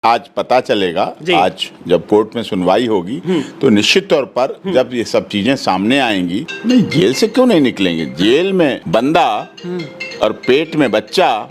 आज पता चलेगा। आज जब कोर्ट में सुनवाई होगी तो निश्चित तौर पर जब ये सब चीजें सामने आएंगी, नहीं जेल से क्यों नहीं निकलेंगे? जेल में बंदा और पेट में बच्चा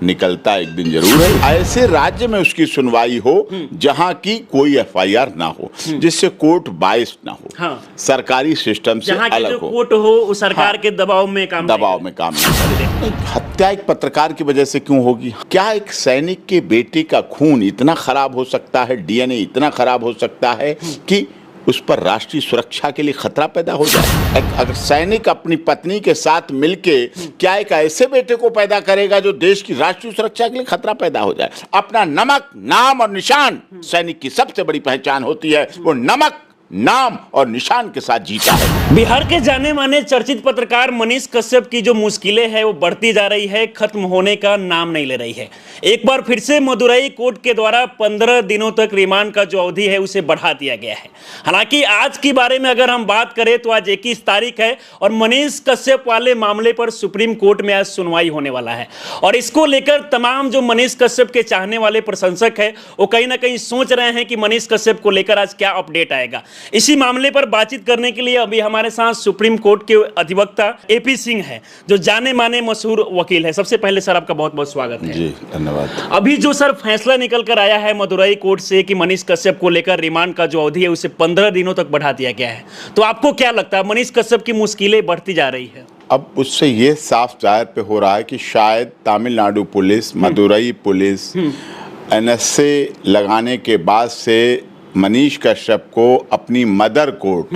निकलता एक दिन जरूर है। ऐसे राज्य में उसकी सुनवाई हो जहां की कोई एफआईआर ना हो, जिससे कोर्ट बायस्ड ना हो, सरकारी सिस्टम से अलग हो, कोर्ट हो उस सरकार के दबाव में काम ना करे। हत्या एक पत्रकार की वजह से क्यों होगी? क्या एक सैनिक के बेटे का खून इतना खराब हो सकता है, डीएनए इतना खराब हो सकता है कि उस पर राष्ट्रीय सुरक्षा के लिए खतरा पैदा हो जाए? अगर सैनिक अपनी पत्नी के साथ मिलके क्या एक ऐसे बेटे को पैदा करेगा जो देश की राष्ट्रीय सुरक्षा के लिए खतरा पैदा हो जाए? अपना नमक, नाम और निशान सैनिक की सबसे बड़ी पहचान होती है। वो नमक, नाम और निशान के साथ जीता है। बिहार के जाने माने चर्चित पत्रकार मनीष कश्यप की जो मुश्किलें हैं वो बढ़ती जा रही है, खत्म होने का नाम नहीं ले रही है। एक बार फिर से मदुरई कोर्ट के द्वारा 15 दिनों तक रिमांड का जो अवधि है उसे बढ़ा दिया गया है। हालांकि आज के बारे में अगर हम बात करें तो आज 21 तारीख है और मनीष कश्यप वाले मामले पर सुप्रीम कोर्ट में आज सुनवाई होने वाला है। और इसको लेकर तमाम जो मनीष कश्यप के चाहने वाले प्रशंसक है वो कहीं ना कहीं सोच रहे हैं कि मनीष कश्यप को लेकर आज क्या अपडेट आएगा। इसी मामले पर बातचीत करने के लिए अभी हमारे साथ सुप्रीम कोर्ट के अधिवक्ता एपी सिंह है, जो जाने माने मशहूर वकील है। सबसे पहले सर आपका बहुत बहुत स्वागत है। जी धन्यवाद। अभी जो सर फैसला निकल कर आया है मदुरई कोर्ट से कि मनीष कश्यप को लेकर रिमांड का जो अवधि है उसे 15 दिनों तक बढ़ा दिया गया है, तो आपको क्या लगता है मनीष कश्यप की मुश्किलें बढ़ती जा रही है? अब उससे ये साफ जाहिर पे हो रहा है कि शायद Tamil Nadu police, Madurai police NSA लगाने के बाद से मनीष कश्यप को अपनी मदर कोर्ट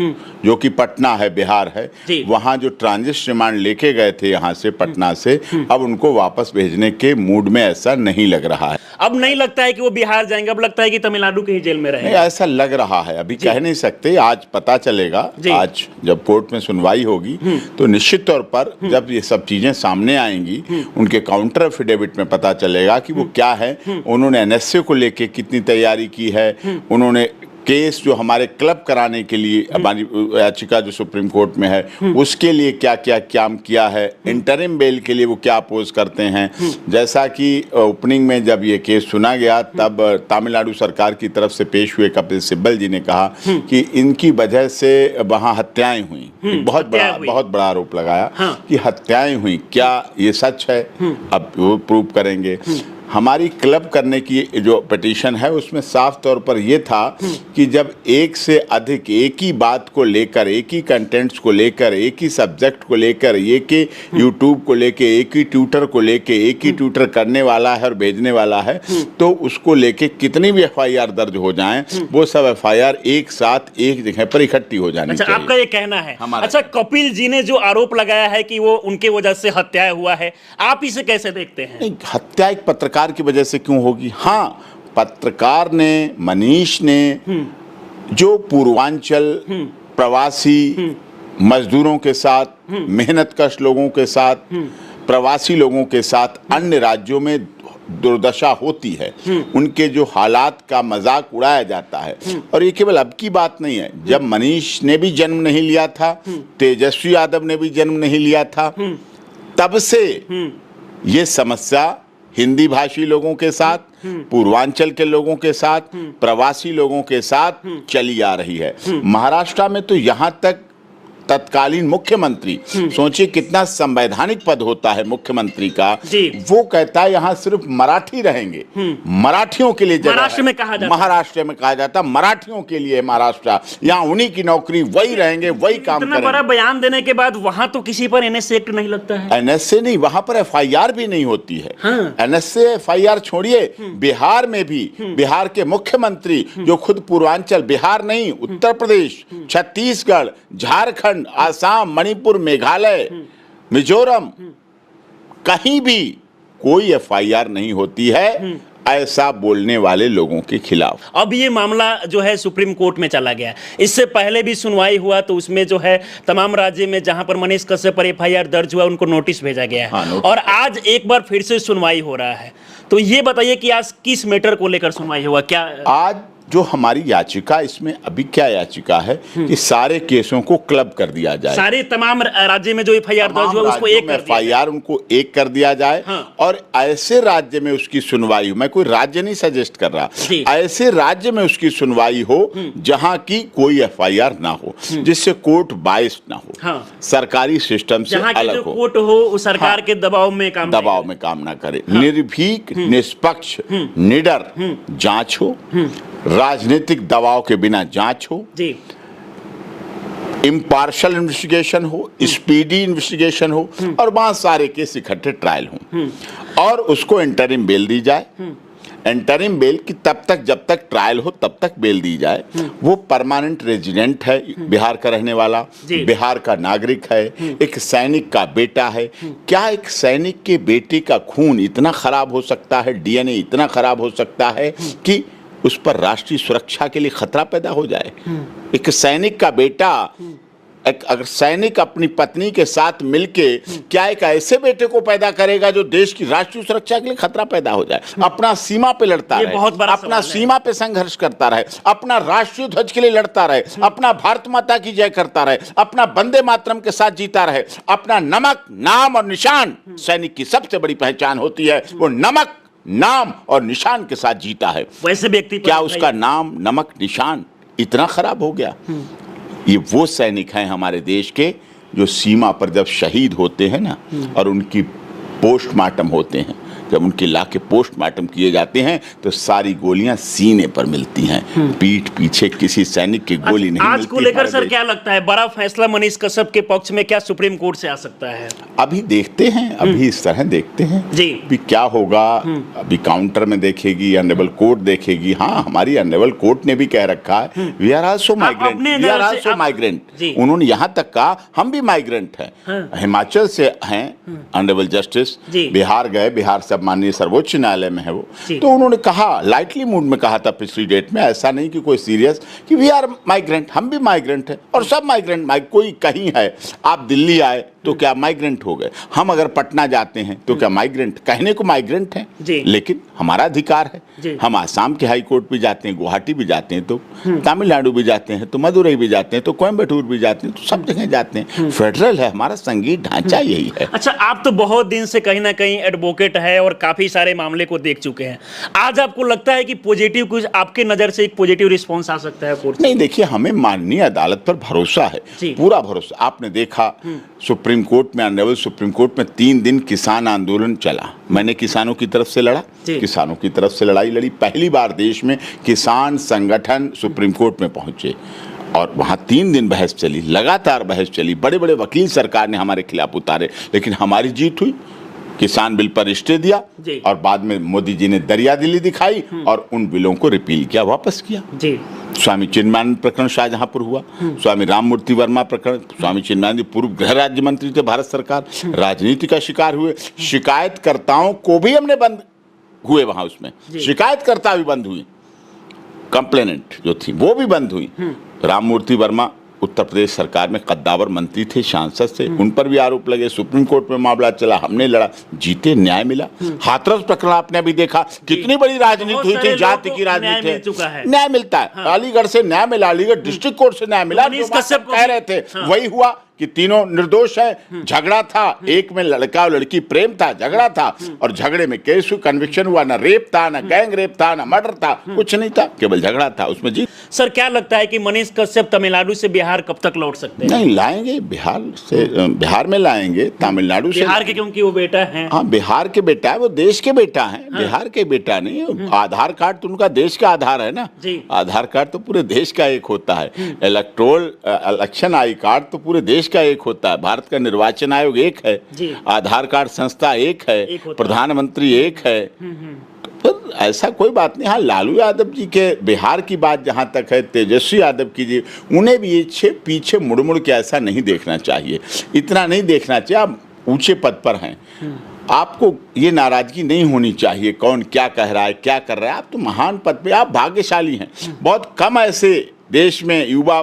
जो कि पटना है, बिहार है, वहां जो ट्रांजिट रिमांड लेके गए थे यहाँ से पटना से, अब उनको वापस भेजने के मूड में ऐसा नहीं लग रहा है। अब नहीं लगता है कि वो बिहार जाएंगे, अब लगता है कि तमिलनाडु के ही जेल में रहेंगे। ऐसा लग रहा है, अभी कह नहीं सकते। आज पता चलेगा। आज जब कोर्ट में सुनवाई होगी तो निश्चित तौर पर जब ये सब चीजें सामने आएंगी, उनके काउंटर एफिडेविट में पता चलेगा कि वो क्या है, उन्होंने एनएसए को लेके कितनी तैयारी की है, उन्होंने केस जो हमारे क्लब कराने के लिए हमारी याचिका जो सुप्रीम कोर्ट में है उसके लिए क्या क्या काम किया है, इंटरिम बेल के लिए वो क्या अपोज करते हैं। जैसा कि ओपनिंग में जब ये केस सुना गया तब तमिलनाडु सरकार की तरफ से पेश हुए कपिल सिब्बल जी ने कहा कि इनकी वजह से वहाँ हत्याएं हुई। बहुत बड़ा आरोप लगाया कि हत्याएं हुई। क्या ये सच है? अब वो प्रूव करेंगे। हमारी क्लब करने की जो पिटीशन है उसमें साफ तौर पर यह था कि जब एक से अधिक एक ही बात को लेकर, एक ही कंटेंट्स को लेकर, एक ही सब्जेक्ट को लेकर, एक ही यूट्यूब को लेकर, एक ही ट्विटर को लेकर, एक ही ट्विटर करने वाला है और भेजने वाला है, तो उसको लेके कितनी भी एफआईआर दर्ज हो जाएं, वो सब एफआईआर एक साथ एक जगह पर इकट्ठी हो जानी चाहिए। आपका ये कहना है। अच्छा, कपिल जी ने जो आरोप लगाया है कि वो उनके वजह से हत्या हुआ है, आप इसे कैसे देखते हैं? हत्या एक पत्रकार की वजह से क्यों होगी? हाँ, पत्रकार ने, मनीष ने जो पूर्वांचल प्रवासी मजदूरों के साथ, मेहनतकश लोगों के साथ, प्रवासी लोगों के साथ अन्य राज्यों में दुर्दशा होती है, उनके जो हालात का मजाक उड़ाया जाता है। और ये केवल अब की बात नहीं है, जब मनीष ने भी जन्म नहीं लिया था, तेजस्वी यादव ने भी जन्म नहीं लिया था, तब से ये समस्या हिंदी भाषी लोगों के साथ, पूर्वांचल के लोगों के साथ, प्रवासी लोगों के साथ चली आ रही है। महाराष्ट्र में तो यहाँ तक तत्कालीन मुख्यमंत्री, सोचिए कितना संवैधानिक पद होता है मुख्यमंत्री का, वो कहता है यहाँ सिर्फ मराठी रहेंगे, मराठियों के लिए जगह महाराष्ट्र में कहा जाता, महाराष्ट्र में कहा जाता मराठियों के लिए महाराष्ट्र, यहाँ उन्हीं की नौकरी, वही रहेंगे, वही काम करेंगे। इतना बड़ा बयान देने के बाद वहां तो किसी पर एनएसए एक्ट नहीं लगता है। एनएसए नहीं, वहां पर एफआईआर भी नहीं होती है। एनएसए एफआईआर छोड़िए, बिहार में भी बिहार के मुख्यमंत्री जो खुद पूर्वांचल, बिहार नहीं, उत्तर प्रदेश, छत्तीसगढ़, झारखंड, आसाम, मणिपुर, मेघालय, मिजोरम, कहीं भी कोई एफआईआर नहीं होती है ऐसा बोलने वाले लोगों के खिलाफ। अब ये मामला जो है सुप्रीम कोर्ट में चला गया। इससे पहले भी सुनवाई हुआ तो उसमें जो है तमाम राज्य में जहां पर मनीष कश्यप पर एफआईआर दर्ज हुआ उनको नोटिस भेजा गया है। और आज एक बार फिर से सुनवाई हो रहा है, तो ये बताइए कि आज किस मैटर को लेकर सुनवाई हुआ? क्या आज जो हमारी याचिका, इसमें अभी क्या याचिका है कि सारे केसों को क्लब कर दिया जाए, सारे तमाम राज्य में जो एफआईआर दर्ज हुआ उसको एक कर दिया एफआईआर उनको एक कर दिया जाए। हाँ। और ऐसे राज्य में उसकी सुनवाई हो, मैं कोई राज्य नहीं सजेस्ट कर रहा, ऐसे राज्य में उसकी सुनवाई हो जहां की कोई एफआईआर ना हो, जिससे कोर्ट बायस्ड ना हो, हाँ। सरकारी सिस्टम से अलग हो, कोर्ट हो वो सरकार के दबाव में काम ना करे, निर्भीक, निष्पक्ष, निडर जांच हो, राजनीतिक दबाव के बिना जांच हो जी, इम्पार्शल इन्वेस्टिगेशन हो, स्पीडी इन्वेस्टिगेशन हो, और बहुत सारे केस इकट्ठे ट्रायल हो, और उसको इंटरिम बेल दी जाए। इंटरिम बेल की तब तक, जब तक ट्रायल हो तब तक बेल दी जाए। वो परमानेंट रेजिडेंट है, बिहार का रहने वाला, बिहार का नागरिक है, एक सैनिक का बेटा है। क्या एक सैनिक के बेटे का खून इतना खराब हो सकता है, डीएनए इतना खराब हो सकता है कि उस पर राष्ट्रीय सुरक्षा के लिए खतरा पैदा हो जाए? एक सैनिक का बेटा, अगर सैनिक अपनी पत्नी के साथ मिलके क्या एक ऐसे बेटे को पैदा करेगा जो देश की राष्ट्रीय सुरक्षा के लिए खतरा पैदा हो जाए, अपना सीमा पे लड़ता रहे, अपना सीमा पे संघर्ष करता रहे, अपना राष्ट्रीय ध्वज के लिए लड़ता रहे, अपना भारत माता की जय करता रहे, अपना वंदे मातरम के साथ जीता रहे, अपना नमक, नाम और निशान, सैनिक की सबसे बड़ी पहचान होती है वो नमक, नाम और निशान के साथ जीता है। वैसे व्यक्ति क्या उसका नाम, नमक, निशान इतना खराब हो गया? ये वो सैनिक हैं हमारे देश के जो सीमा पर जब शहीद होते हैं ना, और उनकी पोस्टमार्टम होते हैं, जब उनके लाके पोस्टमार्टम किए जाते हैं तो सारी गोलियां सीने पर मिलती हैं, पीठ पीछे किसी सैनिक की गोली नहीं मिलती। आज को लेकर सर क्या लगता है, बड़ा फैसला मनीष कश्यप के पक्ष में क्या सुप्रीम कोर्ट से आ सकता है? अभी देखते हैं, अभी इस तरह देखते हैं जी, अभी क्या होगा। अभी काउंटर में देखेगी, ऑनरेबल कोर्ट देखेगी। हाँ, हमारी ऑनरेबल कोर्ट ने भी कह रखा है we are also migrant, we are also migrant. उन्होंने यहाँ तक कहा हम भी माइग्रेंट हैं, हिमाचल से हैं ऑनरेबल जस्टिस, बिहार गए, बिहार से माननीय सर्वोच्च न्यायालय में है वो, तो उन्होंने कहा, लाइटली मूड में कहा था पिछली डेट में, ऐसा नहीं कि कोई सीरियस, कि वी आर माइग्रेंट, हम भी माइग्रेंट हैं और सब माइग्रेंट, कोई कहीं है, आप दिल्ली आए तो क्या माइग्रेंट हो गए, हम अगर पटना जाते हैं तो क्या माइग्रेंट, कहने को माइग्रेंट हैं, लेकिन हमारा अधिकार है। हम आसाम के हाई कोर्ट भी जाते हैं, गुवाहाटी भी जाते हैं, तो तमिलनाडु भी जाते हैं, तो मदुरई भी जाते हैं, तो कोयम्बटूर भी जाते हैं, तो सब जगह जाते हैं। फेडरल है हमारा संघीय ढांचा, यही है। अच्छा, आप तो बहुत दिन से कहीं ना कहीं एडवोकेट है और काफी सारे मामले को देख चुके हैं, आज आपको लगता है कि पॉजिटिव, कुछ आपके नजर से एक पॉजिटिव रिस्पॉन्स आ सकता है कोर्ट से? नहीं, देखिए, हमें माननीय अदालत पर भरोसा है, पूरा भरोसा। आपने देखा सुप्रीम कोर्ट में, ऑनरेबल सुप्रीम कोर्ट में 3 दिन किसान आंदोलन चला, मैंने किसानों की तरफ से लड़ा, किसानों की तरफ से लड़ाई लड़ी। पहली बार देश में किसान संगठन सुप्रीम कोर्ट में पहुंचे और वहां 3 दिन बहस चली, लगातार बहस चली, बड़े बड़े वकील सरकार ने हमारे खिलाफ उतारे, लेकिन हमारी जीत हुई। किसान बिल पर स्टे दिया और बाद में मोदी जी ने दरियादिली दिखाई और उन बिलों को रिपील किया, वापस किया। स्वामी चिन्मयानंद प्रकरण शाहजहांपुर हुआ, स्वामी राममूर्ति वर्मा प्रकरण, स्वामी चिन्मयानंद पूर्व गृह राज्य मंत्री थे भारत सरकार, राजनीति का शिकार हुए, शिकायतकर्ताओं को भी हमने बंद हुए, वहां उसमें शिकायतकर्ता भी बंद हुई, कंप्लेनेंट जो थी वो भी बंद हुई। राममूर्ति वर्मा उत्तर प्रदेश सरकार में कद्दावर मंत्री थे, सांसद से, उन पर भी आरोप लगे, सुप्रीम कोर्ट में मामला चला, हमने लड़ा, जीते, न्याय मिला। हाथरस प्रकरण आपने अभी देखा, कितनी बड़ी राजनीति हुई थी, जाति की राजनीति है, न्याय मिलता है। अलीगढ़ से न्याय मिला, अलीगढ़ डिस्ट्रिक्ट कोर्ट से न्याय मिला, कह रहे थे वही हुआ कि तीनों निर्दोष है। झगड़ा था, एक में लड़का और लड़की प्रेम था, झगड़ा था, और झगड़े में केस कन्विक्शन हुआ, ना रेप था, ना गैंग रेप था, ना मर्डर था, कुछ नहीं था, केवल झगड़ा था, उसमें जीत। सर, क्या लगता है कि मनीष कश्यप तमिलनाडु से बिहार कब तक लौट सकते हैं? नहीं, लाएंगे, बिहार में लाएंगे, तमिलनाडु से, बिहार के, क्योंकि वो बेटा है। हाँ, बिहार के बेटा है, वो देश के बेटा है, बिहार के बेटा नहीं। आधार कार्ड तो उनका देश का आधार है ना, आधार कार्ड तो पूरे देश का एक होता है, इलेक्शन आई कार्ड तो पूरे देश का एक होता है, भारत का निर्वाचन आयोग एक है, आधार कार्ड संस्था एक है, प्रधानमंत्री एक है, तो ऐसा कोई बात नहीं। हाँ, लालू यादव जी के बिहार की बात जहाँ तक है, तेजस्वी यादव की जी, उन्हें भी ये पीछे मुड़ मुड़ के ऐसा नहीं देखना चाहिए, इतना नहीं देखना चाहिए। आप ऊंचे पद पर हैं, आपको ये नाराजगी नहीं होनी चाहिए कौन क्या कह रहा है, क्या कर रहा है, आप तो महान पद पे, आप भाग्यशाली हैं। बहुत कम ऐसे देश में युवा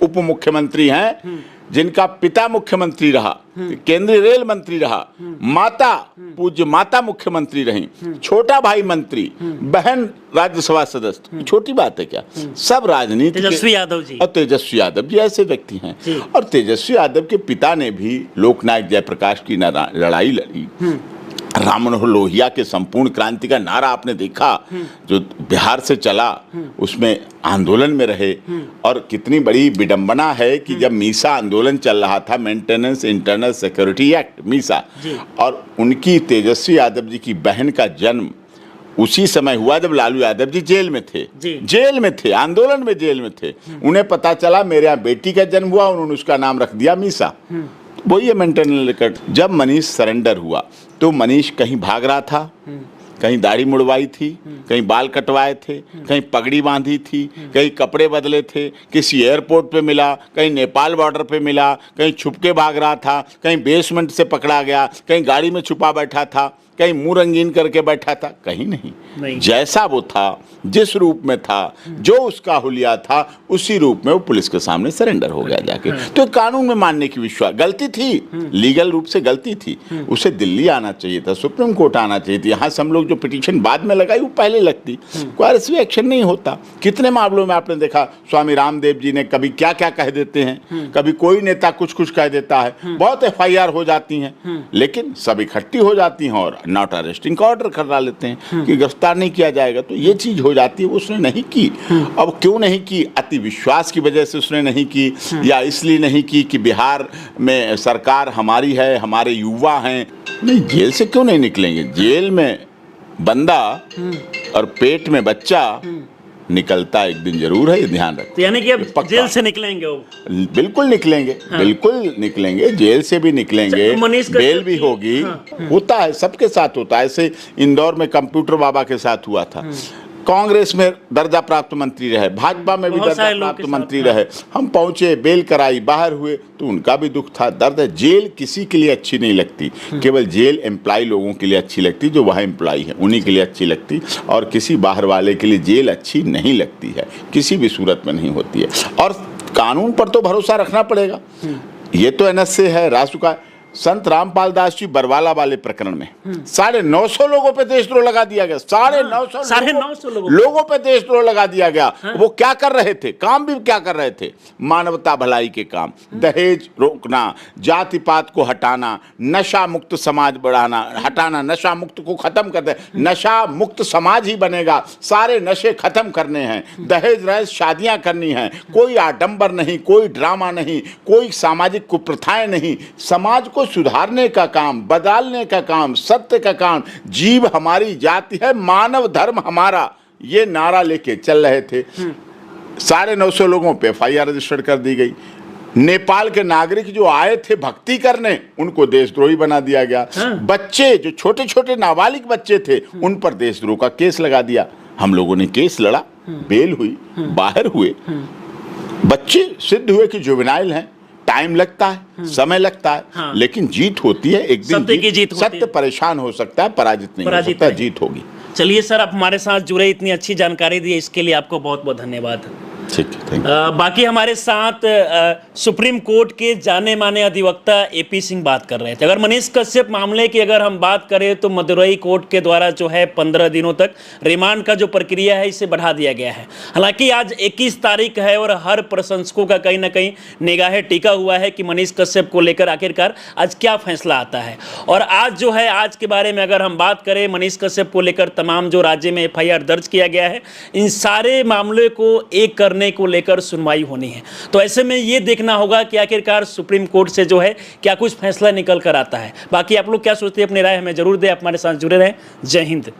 उप मुख्यमंत्री हैं जिनका पिता मुख्यमंत्री रहा, केंद्रीय रेल मंत्री रहा, माता पूज्य माता मुख्यमंत्री रही, छोटा भाई मंत्री, बहन राज्यसभा सदस्य, छोटी बात है क्या? सब राजनीति तेजस्वी यादव जी और तेजस्वी यादव जी ऐसे व्यक्ति हैं। और तेजस्वी यादव के पिता ने भी लोकनायक जयप्रकाश की लड़ाई लड़ी। राम मनोहर लोहिया के संपूर्ण क्रांति का नारा आपने देखा जो बिहार से चला, उसमें आंदोलन में रहे। और कितनी बड़ी विडंबना है कि जब मीसा आंदोलन चल रहा था, maintenance internal security act Misa, और उनकी तेजस्वी यादव जी की बहन का जन्म उसी समय हुआ जब लालू यादव जी जेल में थे, जेल में थे, आंदोलन में जेल में थे। उन्हें पता चला मेरे यहाँ बेटी का जन्म हुआ, उन्होंने उसका नाम रख दिया मीसा। वही है मेंटेनल रिकॉर्ड। जब मनीष सरेंडर हुआ तो मनीष कहीं भाग रहा था, कहीं दाढ़ी मुड़वाई थी, कहीं बाल कटवाए थे, कहीं पगड़ी बांधी थी, कहीं कपड़े बदले थे, किसी एयरपोर्ट पे मिला, कहीं नेपाल बॉर्डर पे मिला, कहीं छुपके भाग रहा था, कहीं बेसमेंट से पकड़ा गया, कहीं गाड़ी में छुपा बैठा था, कहीं मुंह रंगीन करके बैठा था, कहीं नहीं। जैसा वो था, जिस रूप में था, जो उसका हुलिया था, उसी रूप में वो पुलिस के सामने सरेंडर हो गया जाके। तो कानून में मानने की विश्वास, गलती थी, लीगल रूप से गलती थी, उसे दिल्ली आना चाहिए था, सुप्रीम कोर्ट आना चाहिए थी। यहाँ से हम लोग जो पिटीशन बाद में लगाई वो पहले लगती, कोई ऐसी एक्शन नहीं होता। कितने मामलों में आपने देखा, स्वामी रामदेव जी ने कभी क्या क्या कह देते हैं, कभी कोई नेता कुछ कुछ कह देता है, बहुत FIR हो जाती हैं, लेकिन सब इकट्ठी हो जाती हैं और नॉट अरेस्टिंग का ऑर्डर करा लेते हैं कि गिरफ्तार नहीं किया जाएगा। तो ये चीज हो जाती है, उसने नहीं की। अब क्यों नहीं की? अति विश्वास की वजह से उसने नहीं की, या इसलिए नहीं की कि बिहार में सरकार हमारी है, हमारे युवा हैं? नहीं, जेल से क्यों नहीं निकलेंगे? जेल में बंदा और पेट में बच्चा निकलता एक दिन जरूर है, ये ध्यान रखो। तो यानी कि अब जेल से निकलेंगे वो? बिल्कुल निकलेंगे, बिल्कुल निकलेंगे, जेल से भी निकलेंगे, बेल भी होगी। होता है, सबके साथ होता है। ऐसे इंदौर में कंप्यूटर बाबा के साथ हुआ था। कांग्रेस में दर्जा प्राप्त मंत्री रहे, भाजपा में भी दर्जा प्राप्त मंत्री रहे, हम पहुंचे, बेल कराई, बाहर हुए, तो उनका भी दुख था, दर्द है। जेल किसी के लिए अच्छी नहीं लगती, केवल जेल एम्प्लॉय लोगों के लिए अच्छी लगती, जो वहाँ एम्प्लॉय है उन्हीं के लिए अच्छी लगती, और किसी बाहर वाले के लिए जेल अच्छी नहीं लगती है, किसी भी सूरत में नहीं होती है। और कानून पर तो भरोसा रखना पड़ेगा। ये तो NS से है, राष्ट्र का। संत रामपाल दास जी बरवाला वाले प्रकरण में 950 लोगों पे देशद्रोह लगा दिया गया। 950 लोगों पे देशद्रोह लगा दिया गया। वो क्या कर रहे थे? काम भी क्या कर रहे थे? मानवता भलाई के काम, दहेज रोकना, जाति पात को हटाना, नशा मुक्त समाज बढ़ाना, हटाना, नशा मुक्त को खत्म कर दे, नशा मुक्त समाज ही बनेगा, सारे नशे खत्म करने हैं, दहेज रहित शादियां करनी हैं, कोई आडंबर नहीं, कोई ड्रामा नहीं, कोई सामाजिक कुप्रथाएं नहीं, समाज को सुधारने का काम, बदलने का काम, सत्य का काम, जीव हमारी जाति है, मानव धर्म हमारा, ये नारा लेके चल रहे थे। 950 लोगों पे FIR रजिस्टर्ड कर दी गई। नेपाल के नागरिक जो आए थे भक्ति करने, उनको देशद्रोही बना दिया गया। बच्चे जो छोटे छोटे नाबालिग बच्चे थे, उन पर देशद्रोह का केस लगा दिया। हम लोगों ने केस लड़ा, बेल हुई, बाहर हुए, बच्चे सिद्ध हुए कि जुवेनाइल हैं। टाइम लगता है, समय लगता है, लेकिन जीत होती है। एक दिन सत्य परेशान हो सकता है, पराजित नहीं हो सकता, जीत होगी। चलिए सर, आप हमारे साथ जुड़े, इतनी अच्छी जानकारी दी, इसके लिए आपको बहुत बहुत धन्यवाद। ठीक है, बाकी हमारे साथ सुप्रीम कोर्ट के जाने माने अधिवक्ता AP सिंह बात कर रहे थे। अगर मनीष कश्यप मामले की अगर हम बात करें तो मदुरई कोर्ट के द्वारा जो है 15 दिनों तक रिमांड का जो प्रक्रिया है इसे बढ़ा दिया गया है। हालांकि आज 21 तारीख है और हर प्रशंसकों का कहीं ना कहीं निगाहें टिका हुआ है कि मनीष कश्यप को लेकर आखिरकार आज क्या फैसला आता है। और आज जो है, आज के बारे में अगर हम बात करें, मनीष कश्यप को लेकर तमाम जो राज्य में FIR दर्ज किया गया है, इन सारे मामले को एक करने को लेकर सुनवाई होनी है। तो ऐसे में ये देखना होगा कि आखिरकार सुप्रीम कोर्ट से जो है क्या कुछ फैसला निकल कर आता है। बाकी आप लोग क्या सोचते हैं, अपनी राय हमें जरूर दें। आप हमारे साथ जुड़े रहें। जय हिंद।